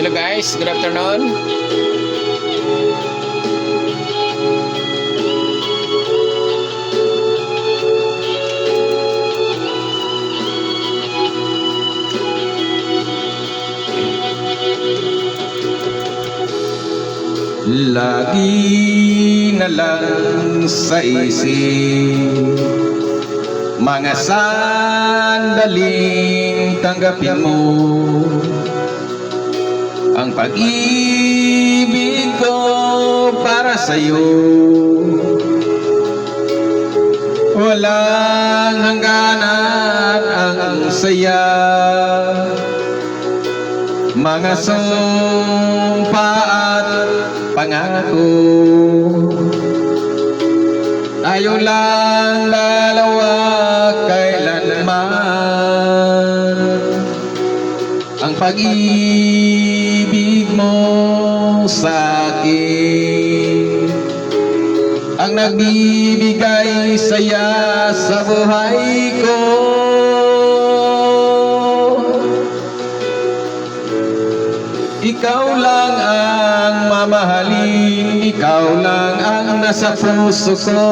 Hello guys, good afternoon. Lagi na lang sa isip mga sandaling tanggapin mo ang pag-ibig ko para sa'yo. Walang hangganan ang saya, mga sumpa at pangako. Tayo lang dalawa kailanman, ang pag-ibig mo sa akin ang nagbibigay saya sa buhay ko. Ikaw lang ang mamahalin, ikaw lang ang nasa puso ko,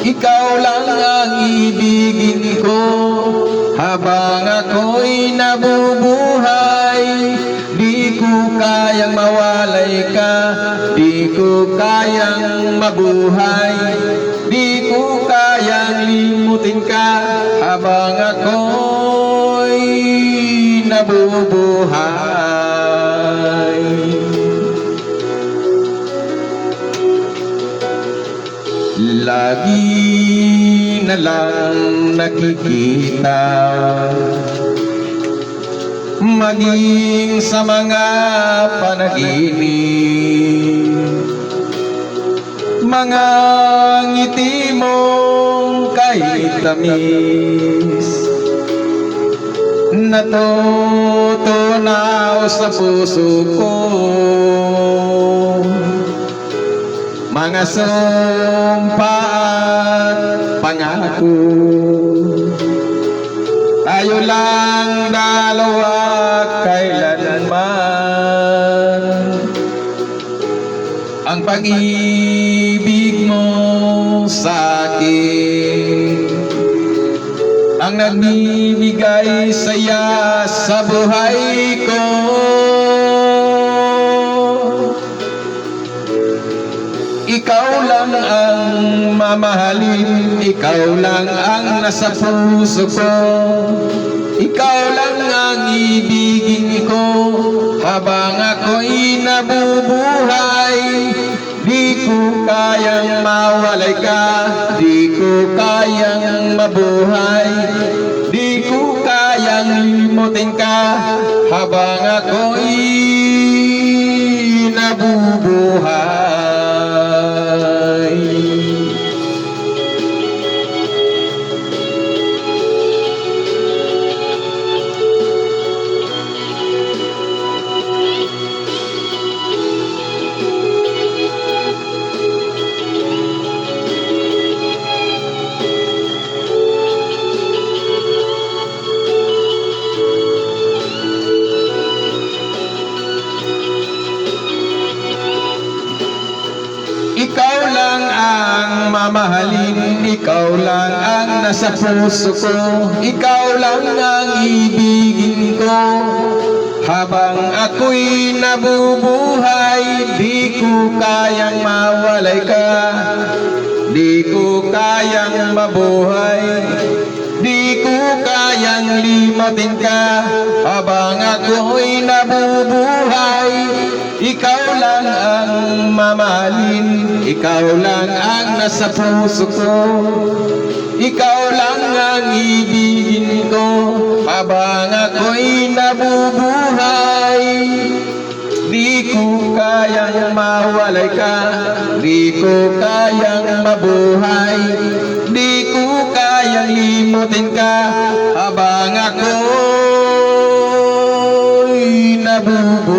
ikaw lang ang ibigin ko habang ako'y nabubuhay. Di ko kayang mawalay ka, di ko kayang mabuhay, di ko kayang limutin ka habang ako'y nabubuhay. Lagi na lang nakikita, maging sa mga panaginip, mga ngiti mong kahit tamis, natutunaw sa puso ko. Mga sumpa at pangako, tayo lang dalawa kailanman, ang pag-ibig mo sa akin ang nagbibigay saya sa buhay ko. Ikaw lang ang mamahalin, ikaw lang ang nasa puso ko, ikaw lang ang ibigin ko habang ako'y nabubuhay. Di ko kayang mawalay ka, di ko kayang mabuhay, di ko kayang limutin ka habang ako'y nabubuhay. Ikaw lang ang mamahalin, ikaw lang ang nasa puso ko, ikaw lang ang ibigin ko habang ako'y nabubuhay. Di ko kayang mawalay ka, di ko kayang mabuhay, di ko kayang limutin ka habang ako'y nabubuhay. Ikaw lang ang mamahalin, ikaw lang ang nasa puso ko, ikaw lang ang ibigin ko habang ako'y nabubuhay. Di ko kayang mawalay ka, di ko kayang mabuhay, di ko kayang limutin ka habang ako'y nabubuhay.